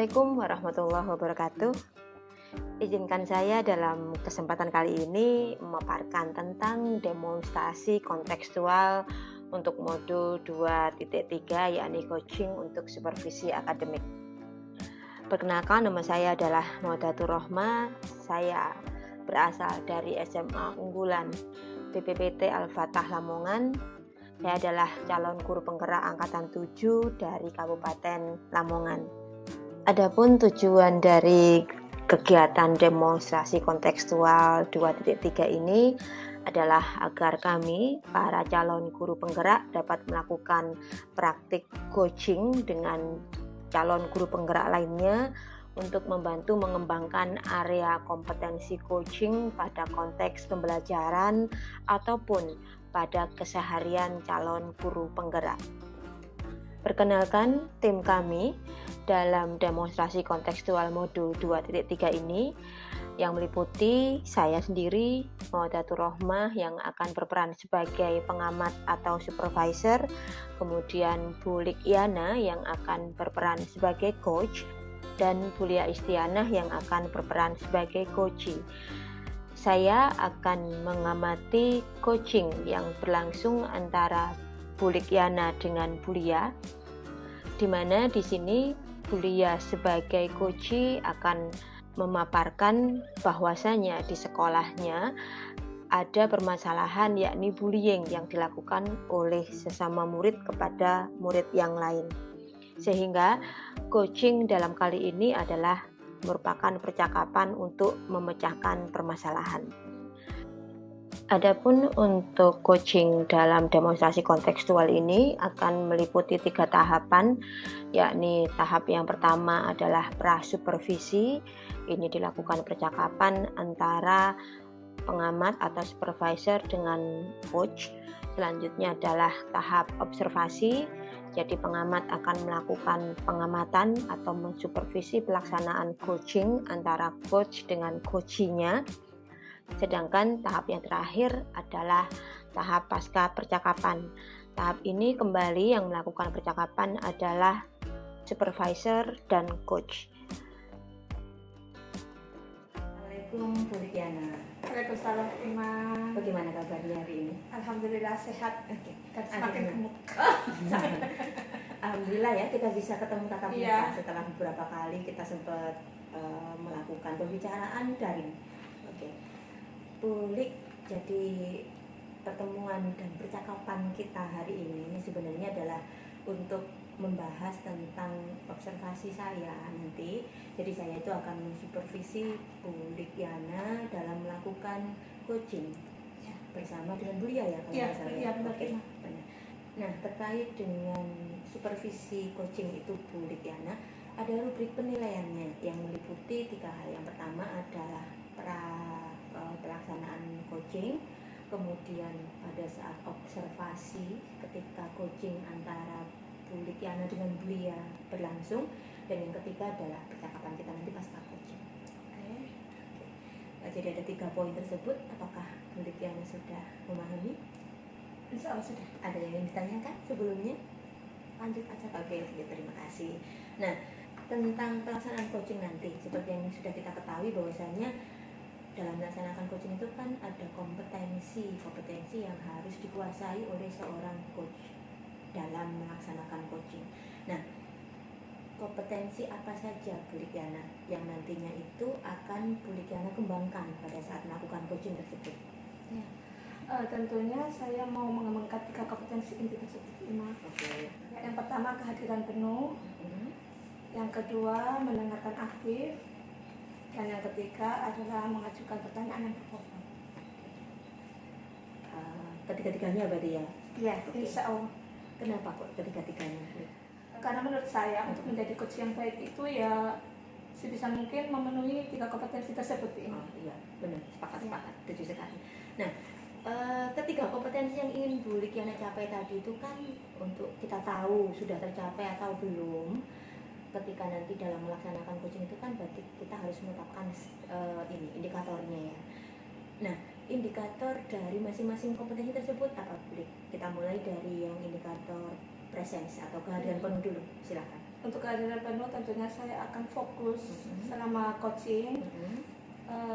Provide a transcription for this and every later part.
Assalamualaikum warahmatullahi wabarakatuh. Izinkan saya dalam kesempatan kali ini memaparkan tentang demonstrasi kontekstual untuk modul 2.3 yakni coaching untuk supervisi akademik. Perkenalkan, nama saya adalah Maudatur Rohmah. Saya berasal dari SMA Unggulan BPPT Al-Fatah Lamongan. Saya adalah calon guru penggerak angkatan 7 dari Kabupaten Lamongan. Adapun tujuan dari kegiatan demonstrasi kontekstual 2.3 ini adalah agar kami, para calon guru penggerak, dapat melakukan praktik coaching dengan calon guru penggerak lainnya untuk membantu mengembangkan area kompetensi coaching pada konteks pembelajaran ataupun pada keseharian calon guru penggerak. Perkenalkan, tim kami dalam demonstrasi kontekstual modul 2.3 ini yang meliputi saya sendiri, Maudatur Rohmah, yang akan berperan sebagai pengamat atau supervisor, kemudian Bu Likyana yang akan berperan sebagai coach, dan Bu Lia Istianah yang akan berperan sebagai coachee. Saya akan mengamati coaching yang berlangsung antara Bu Likyana dengan Bu Lia, di mana di sini Bu Lia sebagai coachee akan memaparkan bahwasanya di sekolahnya ada permasalahan yakni bullying yang dilakukan oleh sesama murid kepada murid yang lain. Sehingga coaching dalam kali ini adalah merupakan percakapan untuk memecahkan permasalahan. Adapun untuk coaching dalam demonstrasi kontekstual ini akan meliputi 3 tahapan, yakni tahap yang pertama adalah pra-supervisi. Ini dilakukan percakapan antara pengamat atau supervisor dengan coach. Selanjutnya adalah tahap observasi. Jadi pengamat akan melakukan pengamatan atau mensupervisi pelaksanaan coaching antara coach dengan coachee-nya. Sedangkan tahap yang terakhir adalah tahap pasca percakapan. Tahap ini kembali yang melakukan percakapan adalah supervisor dan coach. Assalamualaikum Bu Likyana. Waalaikumsalam Iman. Bagaimana kabarnya hari ini? Alhamdulillah sehat. Oke. Dan semakin gemuk. Alhamdulillah ya, kita bisa ketemu tatap muka Iya. setelah beberapa kali kita sempat melakukan pembicaraan daring. Oke. Bu Lik, jadi pertemuan dan percakapan kita hari ini sebenarnya adalah untuk membahas tentang observasi saya nanti. Jadi saya itu akan mensupervisi Bu Likyana dalam melakukan coaching Ya. bersama dengan Bu Lia ya kalau Iya, nggak salah. iya, benar. Oke, benar. Nah, terkait dengan supervisi coaching itu Bu Likyana, ada rubrik penilaiannya yang meliputi 3 hal. Yang pertama adalah pelaksanaan coaching, kemudian pada saat observasi ketika coaching antara Bu Likyana dengan Bu Lia berlangsung, dan yang ketiga adalah percakapan kita nanti pasca coaching. Jadi ada 3 poin tersebut. Apakah Bu Likyana sudah memahami? Insya Allah sudah. Ada yang ingin ditanyakan sebelumnya? Lanjut aja. Oke, terima kasih. Nah, tentang pelaksanaan coaching nanti, seperti yang sudah kita ketahui bahwasanya dalam melaksanakan coaching itu kan ada kompetensi yang harus dikuasai oleh seorang coach dalam melaksanakan coaching. Nah, kompetensi apa saja Bu Likyana yang nantinya itu akan Bu Likyana kembangkan pada saat melakukan coaching tersebut? Ya. Tentunya saya mau mengembangkan 3 kompetensi inti tersebut, Iman. Oke. Yang pertama kehadiran penuh, yang kedua mendengarkan aktif, dan yang ketiga adalah mengajukan pertanyaan yang berbobot. Ketiga-tiganya berarti ya? Iya, Oke. insya Allah. Kenapa kok ketiga-tiganya? Karena menurut saya untuk menjadi coach yang baik itu ya sebisa mungkin memenuhi 3 kompetensi tersebut, Iman. Oh iya, benar, sepakat, setuju sekali. Nah, ketiga kompetensi yang ingin Bu Likyana capai tadi itu kan untuk kita tahu sudah tercapai atau belum. Ketika nanti dalam melaksanakan coaching itu kan berarti kita harus menetapkan ini indikatornya ya. Nah, indikator dari masing-masing kompetensi tersebut apa, Bu Lik? Kita mulai dari yang indikator presence atau kehadiran penuh dulu, silakan. untuk kehadiran penuh tentunya saya akan fokus selama coaching.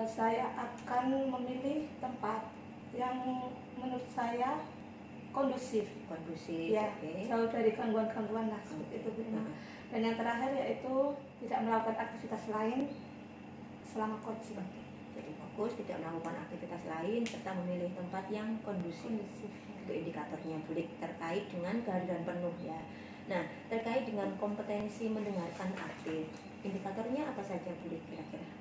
Saya akan memilih tempat yang menurut saya kondusif, ya, jauh dari gangguan-gangguan lah seperti itu. Dan yang terakhir yaitu tidak melakukan aktivitas lain selama coaching. Jadi fokus tidak melakukan aktivitas lain serta memilih tempat yang kondusif. Itu indikatornya bulik terkait dengan kehadiran penuh ya. Nah, terkait dengan kompetensi mendengarkan aktif, indikatornya apa saja bulik kira-kira?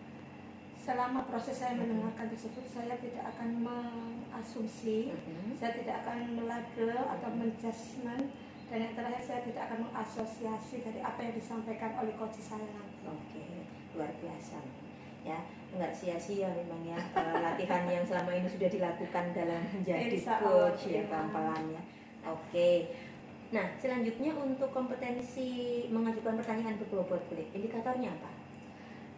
Selama proses saya mendengarkan tersebut, saya tidak akan mengasumsi, saya tidak akan melabel atau menjudgment, dan yang terakhir saya tidak akan mengasosiasi dari apa yang disampaikan oleh coach saya nanti. Oke, luar biasa ya, nggak sia-sia memang ya latihan yang selama ini sudah dilakukan dalam menjadi coach ya pelan-pelan ya. Oke. Nah, selanjutnya untuk kompetensi mengajukan pertanyaan berbobot bulik, indikatornya apa?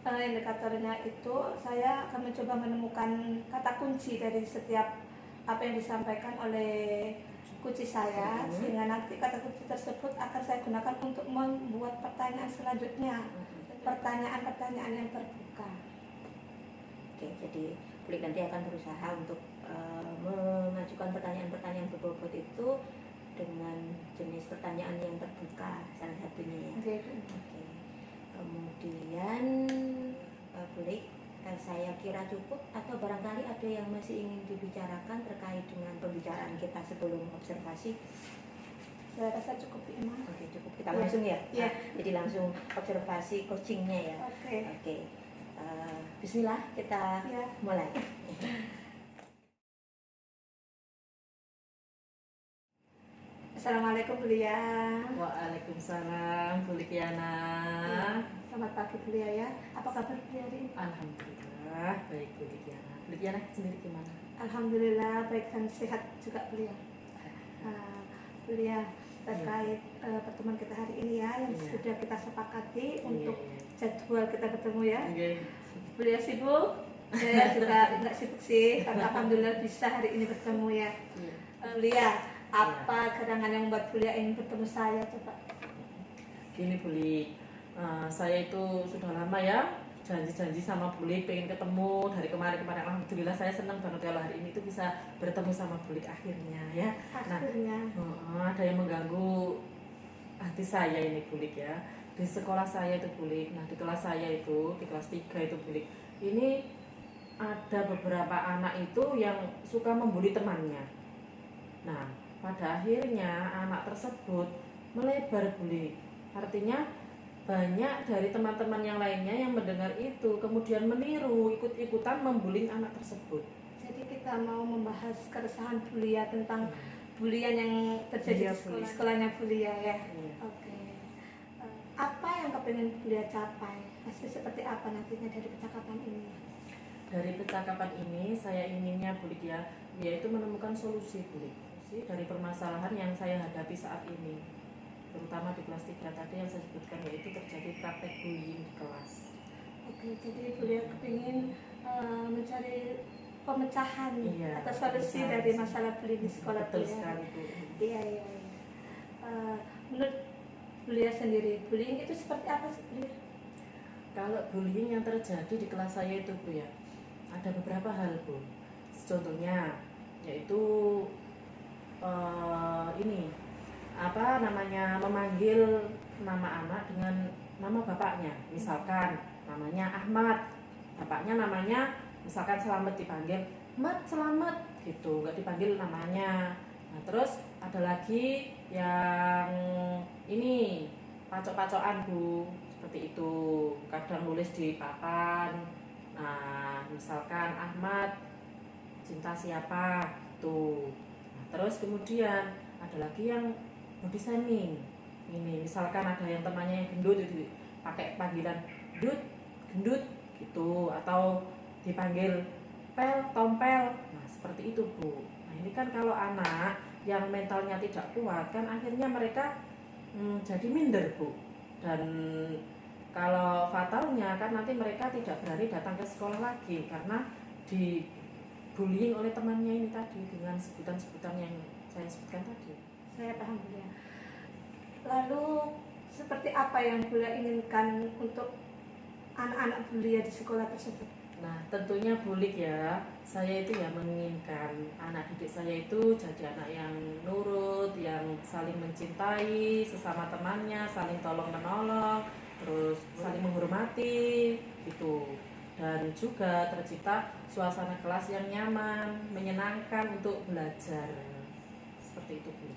Indikatornya itu saya akan mencoba menemukan kata kunci dari setiap apa yang disampaikan oleh coach saya, sehingga nanti kata kunci tersebut akan saya gunakan untuk membuat pertanyaan selanjutnya, pertanyaan-pertanyaan yang terbuka. Oke, jadi bulik nanti akan berusaha untuk mengajukan pertanyaan-pertanyaan berbobot itu dengan jenis pertanyaan yang terbuka salah satunya ya. Oke. Kemudian bulik, saya kira cukup atau barangkali ada yang masih ingin dibicarakan terkait dengan pembicaraan kita sebelum observasi? Saya rasa cukup Ima. Oke, cukup. Kita langsung ya. Ya. Jadi langsung observasi coachingnya ya. Oke. Bismillah, kita mulai. Assalamualaikum Bu Lia. Waalaikumsalam Bu Likiana. Selamat pagi Bu Lia ya. Apa kabar Bu Lia hari ini? Alhamdulillah baik Bu Likiana. Bu Likiana sendiri gimana? Alhamdulillah baik dan sehat juga Bu Lia. Bu Lia, terkait pertemuan kita hari ini ya yang sudah kita sepakati untuk jadwal kita bertemu ya. Bu Lia sibuk? Saya juga nggak sibuk sih, karena alhamdulillah bisa hari ini bertemu ya. Bu Lia, apa gerangan yang membuat Bu Lia ingin bertemu saya coba? Gini Bu Li, saya itu sudah lama ya janji-janji sama Bu Li pengen ketemu dari kemarin-kemarin. Alhamdulillah saya senang banget kalau hari ini tuh bisa bertemu sama Bu Li akhirnya ya. Akhirnya. Nah, ada yang mengganggu hati saya ini Bu Li ya. Di sekolah saya itu Bu Li, nah di kelas saya itu di kelas 3 itu Bu Li. Ini ada beberapa anak itu yang suka membuli temannya. Nah, pada akhirnya anak tersebut melebar Bu Li. Artinya banyak dari teman-teman yang lainnya yang mendengar itu kemudian meniru, ikut-ikutan membuli anak tersebut. Jadi kita mau membahas keresahan Bu Lia tentang bulian yang terjadi di sekolahnya Bu Lia ya. Oke. Apa yang kepingin Bu Lia capai? Hasil seperti apa nantinya dari percakapan ini? Dari percakapan ini saya inginnya Bu Lia yaitu menemukan solusi Bu Lia dari permasalahan yang saya hadapi saat ini, terutama di kelas 3 tadi yang saya sebutkan, yaitu terjadi praktek bullying di kelas. Oke, jadi Bu Lia kepingin mencari pemecahan atau solusi dari masalah bullying di sekolah. Betul sekali Bu. Iya. Menurut Bu Lia sendiri, bullying itu seperti apa sih Bu Lia? Kalau bullying yang terjadi di kelas saya itu Bu ya, ada beberapa hal Bu. Contohnya yaitu memanggil nama anak dengan nama bapaknya. Misalkan namanya Ahmad, bapaknya namanya misalkan Selamat, dipanggil Mat Selamat gitu, nggak dipanggil namanya. Nah terus ada lagi yang ini pacok-pacokan Bu, seperti itu, kadang nulis di papan. Nah misalkan Ahmad cinta siapa gitu. Nah, terus kemudian ada lagi yang body shaming. Ini misalkan ada yang temannya yang gendut itu pakai panggilan gendut gitu, atau dipanggil pel, tompel. Nah seperti itu Bu. Nah ini kan kalau anak yang mentalnya tidak kuat kan akhirnya mereka jadi minder Bu. Dan kalau fatalnya kan nanti mereka tidak berani datang ke sekolah lagi karena dibullying oleh temannya ini tadi dengan sebutan-sebutan yang saya sebutkan tadi. Saya paham Bu Lia. Lalu seperti apa yang Bulia inginkan untuk anak-anak Bulia di sekolah tersebut? Nah, tentunya bulik ya. Saya itu ya menginginkan anak didik saya itu jadi anak yang nurut, yang saling mencintai sesama temannya, saling tolong menolong, terus saling menghormati gitu. Dan juga tercipta suasana kelas yang nyaman, menyenangkan untuk belajar. Seperti itu, Bu.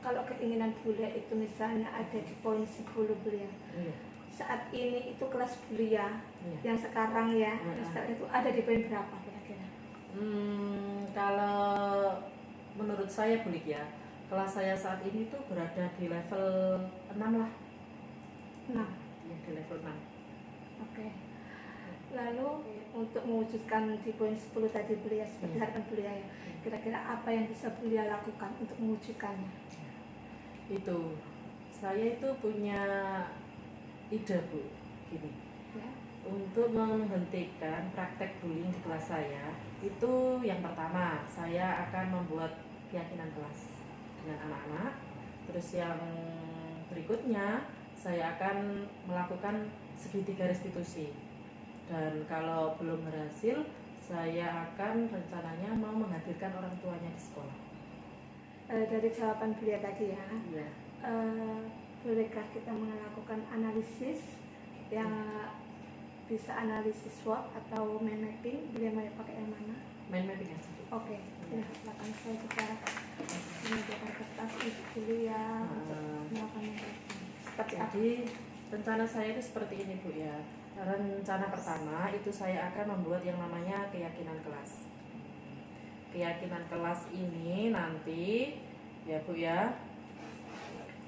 Kalau keinginan Bulia itu misalnya ada di poin 10 Bulia. Iya. Saat ini itu kelas Bulia Iya. yang sekarang ya, yang sekarang itu ada di poin berapa kira-kira? Kalau menurut saya Bulik ya, kelas saya saat ini tuh berada di level 6 lah. 6. Ya, di level 6. Oke. Lalu untuk mewujudkan di poin 10 tadi Bulia seperti harapan Bulia ya, kira-kira apa yang bisa Bulia lakukan untuk mewujudkannya? Itu saya itu punya ide, Bu, gini. Ya. Untuk menghentikan praktek bullying di kelas saya, itu yang pertama saya akan membuat keyakinan kelas dengan anak-anak. Terus yang berikutnya saya akan melakukan segitiga restitusi. Dan kalau belum berhasil, saya akan rencananya mau menghadirkan orang tuanya di sekolah. Dari jawaban Bulia tadi ya, Iya. bolehkah kita melakukan analisis yang bisa analisis SWOT atau mind mapping? Bulia mau pakai yang mana? Main mapping aja. Oke, ya, silakan saya juga menyediakan kertas untuk Bulia untuk melakukan mind mapping. Seperti apa? Jadi rencana saya itu seperti ini, Bu ya. Rencana pertama itu saya akan membuat yang namanya keyakinan kelas. Keyakinan kelas ini nanti ya Bu ya,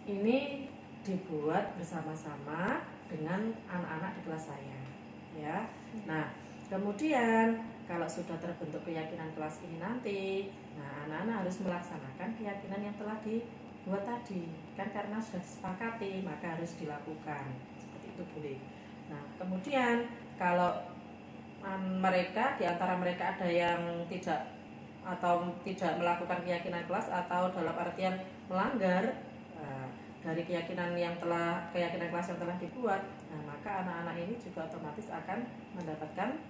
ini dibuat bersama-sama dengan anak-anak di kelas saya ya. Nah, kemudian kalau sudah terbentuk keyakinan kelas ini nanti, nah anak-anak harus melaksanakan keyakinan yang telah dibuat tadi. Kan karena sudah disepakati, maka harus dilakukan. Seperti itu boleh. Nah, kemudian kalau mereka di antara mereka ada yang tidak melakukan keyakinan kelas atau dalam artian melanggar dari keyakinan kelas yang telah dibuat, nah maka anak-anak ini juga otomatis akan mendapatkan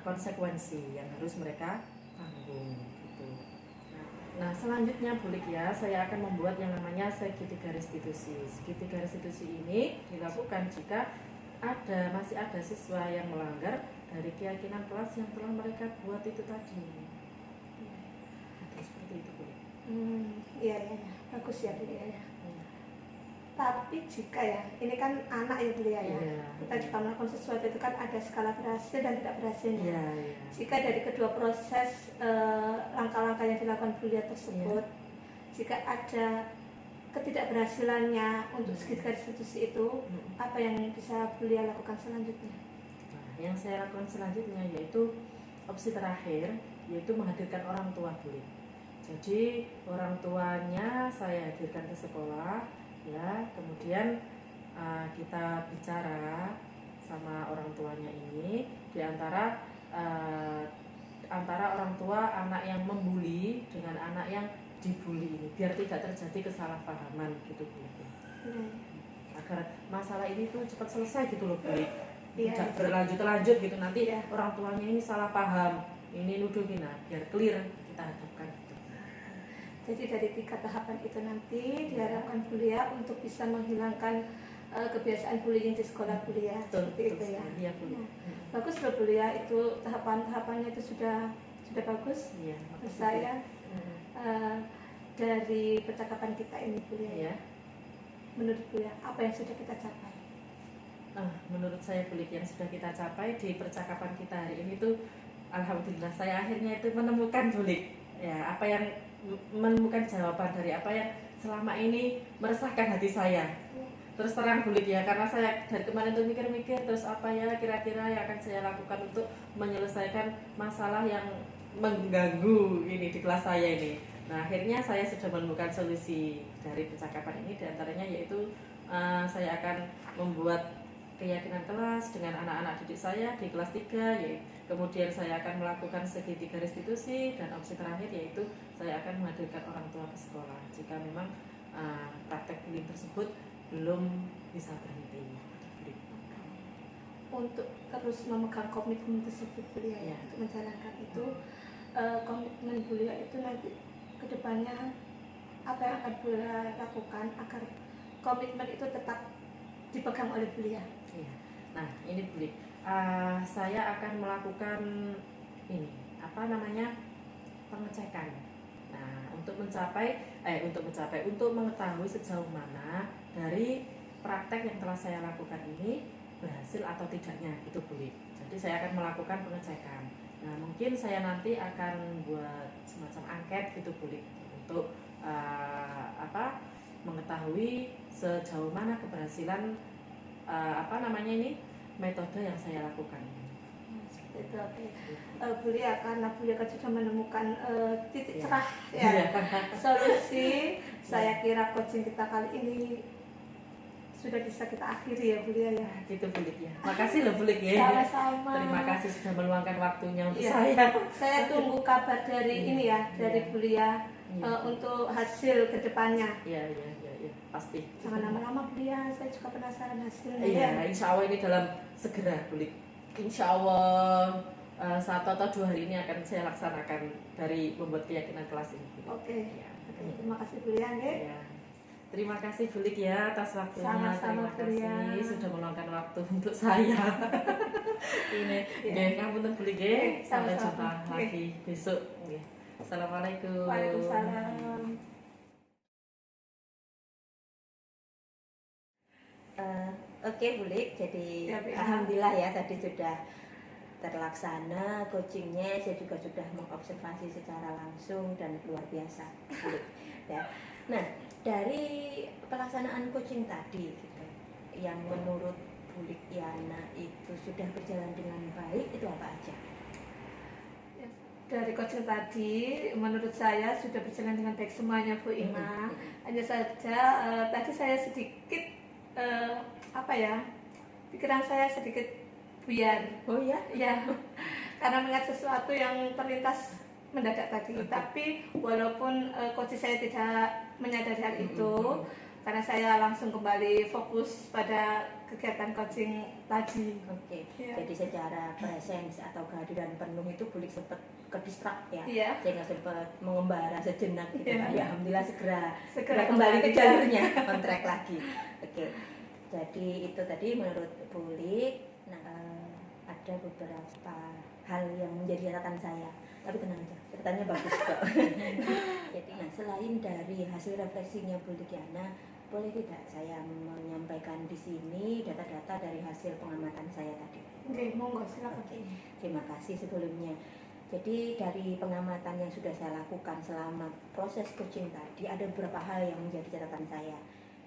konsekuensi yang harus mereka tanggung gitu. Nah, selanjutnya Bulik ya, saya akan membuat yang namanya segitiga restitusi. Segitiga restitusi ini dilakukan jika masih ada siswa yang melanggar dari keyakinan kelas yang telah mereka buat itu tadi. Seperti itu, Bu. Iya, bagus ya Bulia ya. Tapi jika ya, ini kan anak ya Bulia ya, kita juga melakukan sesuatu itu kan ada skala berhasil dan tidak berhasilnya. Jika dari kedua proses langkah-langkah yang dilakukan Bulia tersebut, jika ada ketidakberhasilannya untuk segitiga restitusi itu, apa yang bisa Bulia lakukan selanjutnya? Nah, yang saya lakukan selanjutnya yaitu opsi terakhir, yaitu menghadirkan orang tua Bulik. Jadi orang tuanya saya hadirkan ke sekolah ya, kemudian kita bicara sama orang tuanya ini di antara orang tua anak yang membuli dengan anak yang dibully ini, biar tidak terjadi kesalahpahaman gitu Bu. Agar masalah ini tuh cepat selesai gitu loh Bu. Tidak berlanjut-lanjut gitu, nanti orang tuanya ini salah paham, ini nuduh gini, biar clear kita hadapkan gitu. Jadi dari 3 tahapan itu nanti diharapkan Bulia untuk bisa menghilangkan kebiasaan bullying di sekolah Bulia. Seperti itu ya. Iya, Bu. Bagus loh Bulia, itu tahapan-tahapannya itu sudah bagus. Iya, Menurut saya dari percakapan kita ini Bulia ya. Menurut Bulia, apa yang sudah kita capai? Menurut saya Bulik, yang sudah kita capai di percakapan kita hari ini tuh alhamdulillah saya akhirnya itu menemukan Bulik ya, menemukan jawaban dari apa yang selama ini meresahkan hati saya. Terus terang Bulik ya, karena saya dari kemarin tuh mikir-mikir terus apa ya kira-kira yang akan saya lakukan untuk menyelesaikan masalah yang mengganggu ini di kelas saya ini. Nah, akhirnya saya sudah menemukan solusi dari percakapan ini, diantaranya yaitu saya akan membuat keyakinan kelas dengan anak-anak didik saya di kelas 3 yaitu, kemudian saya akan melakukan segitiga restitusi, dan opsi terakhir yaitu saya akan menghadirkan orang tua ke sekolah jika memang praktek bullying tersebut belum bisa berhenti. Untuk terus memegang komitmen tersebut beliau Ya. untuk menjalankan itu, komitmen beliau itu nanti kedepannya apa yang akan beliau lakukan agar komitmen itu tetap dipegang oleh beliau. Iya. Nah, ini Bu, saya akan melakukan ini pengecekan. Nah, untuk mengetahui sejauh mana dari praktek yang telah saya lakukan ini berhasil atau tidaknya, itu Bu. Jadi saya akan melakukan pengecekan. Nah, mungkin saya nanti akan buat semacam angket gitu Bu, untuk mengetahui sejauh mana keberhasilan metode yang saya lakukan ini. Itu oke. Beliau karena beliau kan sudah menemukan titik Ya. cerah ya, solusi. Saya kira coaching kita kali ini sudah bisa kita akhiri ya beliau ya. Gitu Bulik ya. Makasih loh Bulik ya. Sama-sama. Terima kasih sudah meluangkan waktunya untuk Iya. saya. Saya tunggu kabar dari ini ya, dari Iya. beliau Iya. untuk hasil kedepannya. Iya, pasti. Jangan lama-lama beliau, saya juga penasaran hasilnya. Iya, Ya. insya Allah ini dalam segera Bulik. Insya Allah 1 atau 2 hari ini akan saya laksanakan dari membuat keyakinan kelas ini. Bulik. Oke. Ya. Oke, terima kasih beliau ya. Ya. Terima kasih Bulik ya atas waktunya. Sama-sama, Terima kasih Bulik. sudah meluangkan waktu untuk saya. Ini nggih ngapunten Bulik nggih. Sampai Sama-sama. jumpa lagi besok nggih. Assalamualaikum. Waalaikumsalam. Oke Bulik, jadi Ya, Bu. alhamdulillah ya tadi sudah terlaksana coachingnya. Saya juga sudah mengobservasi secara langsung dan luar biasa Bulik. Ya. Nah, dari pelaksanaan coaching tadi gitu, yang menurut Bulik Yana itu sudah berjalan dengan baik, itu apa aja? Dari coaching tadi, menurut saya sudah berjalan dengan baik semuanya Bu Ima. Hanya saja tadi saya sedikit pikiran saya sedikit buyar. Oh ya? Ya, karena melihat sesuatu yang terlintas mendadak tadi. Tapi walaupun coach saya tidak menyadari hal itu, karena saya langsung kembali fokus pada kegiatan coaching tadi. Oke. Ya. Jadi secara presence atau kehadiran penuh itu Bulik sempat kedistrak ya. Iya. Saya nggak sempat mengembara sejenak gitu. Iya. Ya, alhamdulillah segera Segera kembali ke kembali. jalurnya, on track lagi. Oke. Jadi itu tadi menurut Bulik. Nah, ada beberapa hal yang menjadi catatan saya. Tapi tenang aja, catatannya bagus kok. Jadi, nah selain dari hasil refleksinya Bulik Yana, boleh tidak saya menyampaikan di sini data-data dari hasil pengamatan saya tadi? Oke, monggo silakan. Oke, terima kasih sebelumnya. Jadi dari pengamatan yang sudah saya lakukan selama proses coaching tadi, ada beberapa hal yang menjadi catatan saya.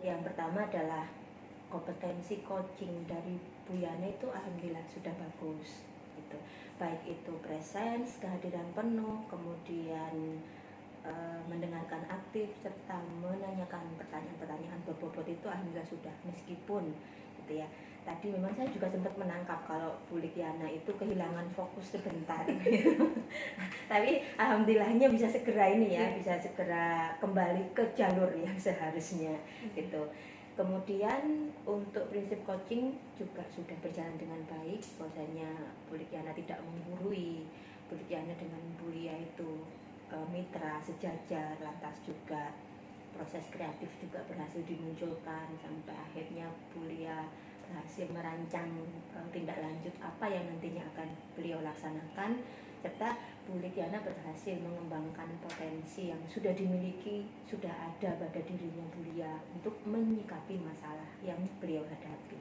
Yang pertama adalah kompetensi coaching dari Bu Yana itu alhamdulillah sudah bagus. Gitu. Baik itu presence, kehadiran penuh, kemudian mendengarkan aktif serta menanyakan pertanyaan-pertanyaan berbobot itu alhamdulillah sudah, meskipun gitu ya. Tadi memang saya juga sempat menangkap kalau Bulik Yana itu kehilangan fokus sebentar. Tapi alhamdulillahnya bisa segera ini ya, bisa segera kembali ke jalur yang seharusnya gitu. Kemudian untuk prinsip coaching juga sudah berjalan dengan baik, bahwasanya Bulik Yana tidak menggurui, Bulik Yana dengan Bulia itu mitra sejajar, lantas juga proses kreatif juga berhasil dimunculkan sampai akhirnya Bulia berhasil merancang tindak lanjut apa yang nantinya akan beliau laksanakan, serta Bulik Yana berhasil mengembangkan potensi yang sudah dimiliki, sudah ada pada dirinya Bulia untuk menyikapi masalah yang beliau hadapi.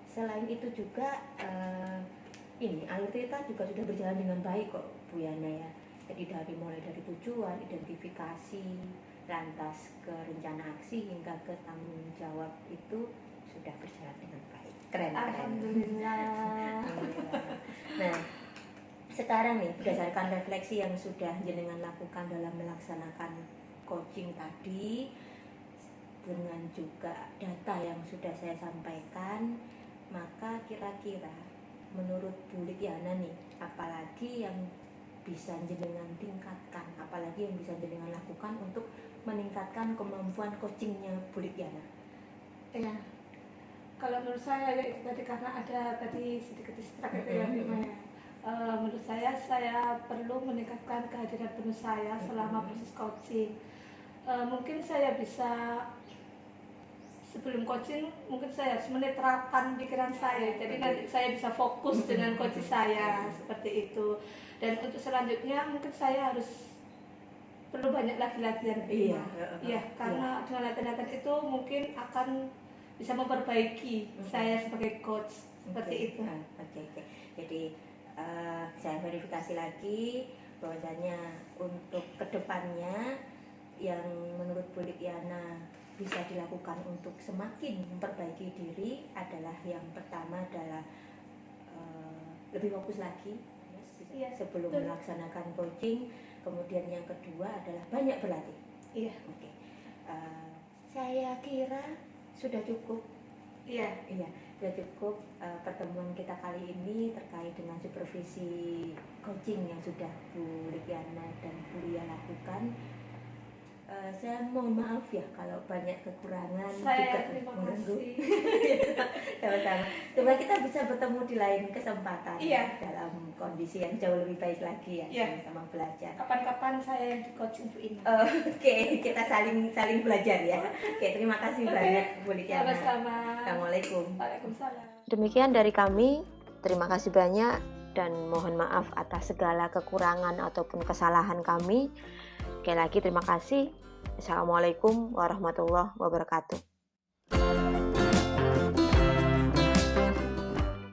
Selain itu juga alur cerita juga sudah berjalan dengan baik kok Bu Yana ya. Jadi mulai dari tujuan, identifikasi, lantas ke rencana aksi hingga ke tanggung jawab itu sudah berjalan dengan baik. Keren. Alhamdulillah. Nah, sekarang nih berdasarkan refleksi yang sudah jenengan lakukan dalam melaksanakan coaching tadi, dengan juga data yang sudah saya sampaikan, maka kira-kira menurut Bulik Yana nih, apalagi yang bisa jenengan tingkatkan, apalagi yang bisa jenengan lakukan untuk meningkatkan kemampuan coachingnya Bulik Yana? Ya, kalau menurut saya ya itu tadi karena ada tadi sedikit distract itu ya, Bima ya. Menurut saya perlu meningkatkan kehadiran penuh saya selama proses coaching. Mungkin saya bisa sebelum coaching mungkin saya harus menetralkan pikiran saya, jadi nanti saya bisa fokus dengan coach saya seperti itu. Dan untuk selanjutnya mungkin saya harus perlu banyak lagi latihan. Iya, karena dengan latihan itu mungkin akan bisa memperbaiki saya sebagai coach seperti itu. Oke. Jadi saya verifikasi lagi bahwasanya untuk kedepannya yang menurut Bu Likyana bisa dilakukan untuk semakin memperbaiki diri adalah yang pertama adalah lebih fokus lagi sebelum melaksanakan coaching. Kemudian yang kedua adalah banyak berlatih. Iya. Oke. Saya kira sudah cukup. Iya, sudah cukup pertemuan kita kali ini terkait dengan supervisi coaching yang sudah Bu Likyana dan Bu Lia lakukan. Saya mohon maaf ya kalau banyak kekurangan saya juga terima mengganggu. kasih. Sama-sama. Coba kita bisa bertemu di lain kesempatan Iya. dalam kondisi yang jauh lebih baik lagi ya, Iya. sama belajar. Kapan-kapan saya yang di coaching Bu Ina. Oke, kita saling belajar ya. Oke, terima kasih banyak Bu Likyana. Sama-sama. Assalamualaikum. Waalaikumsalam. Demikian dari kami. Terima kasih banyak dan mohon maaf atas segala kekurangan ataupun kesalahan kami. Sekali lagi terima kasih. Assalamualaikum warahmatullahi wabarakatuh.